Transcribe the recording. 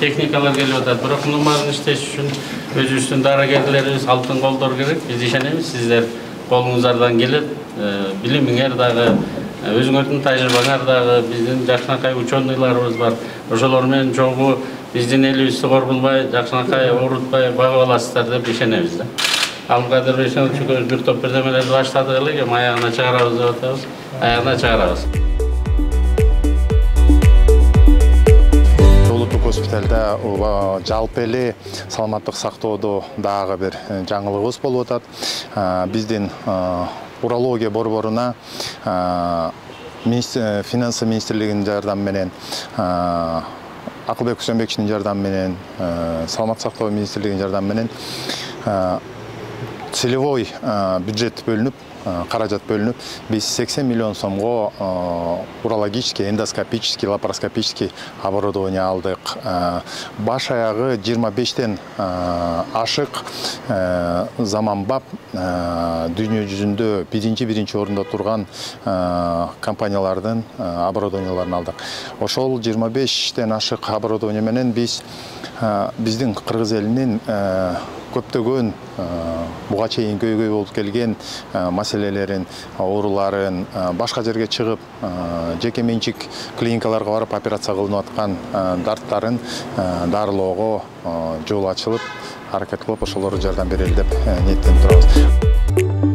техникалар келип атат. Бирок мунун баарын иштеш үчүн өзүбүздүн дарыгерлерибиз, алтын колдор керек. Биз ишенебиз, сиздер колуңуздардан келет. Билимиңер дагы, өзүңөрдүн тажрыйбаңар дагы, биздин жакшынакай ученыйларыбыз бар. Ошолор менен чогуу биздин элибизди коргулбай, жакшынакай оорутпай багып аласыздар деп ишенебиз да. Абдылкадыр Бейшенович экөөбүз бир топ бирдемелерди баштадык эле, эми аягына чыгарабыз деп атабыз. Аягына чыгарабыз. Улуттук госпиталда жалпы эле саламаттык сактоодо дагы бир жаңылыгыбыз болуп атат. Биздин урология борборуна финансы министрлигинин жардамы менен, Акылбек Үсөнбековичтин жардамы менен, саламаттык сактоо министрлигинин жардамы менен целевой бюджет бөлүнүп, каражат бөлүнүп, биз 80 миллион сомго урологический, эндоскопический, лапароскопический оборудование алдык. Баш аягы 25тен ашык заманбап дүйнө жүзүндө биринчи орунда турган компаниялардын оборудованияларын алдык. Ошол 25тен ашык оборудование менен биздин Кыргыз элинин көптөгөн буга чейин көйгөй болуп келген маселелерин, ооруларын башка жерге чыгып, жеке менчик клиникаларга барып операция кылынып аткан дарттарын дарылоого жол ачылып, аракет кылып ошолорго жардам берели деп ниеттенип турабыз.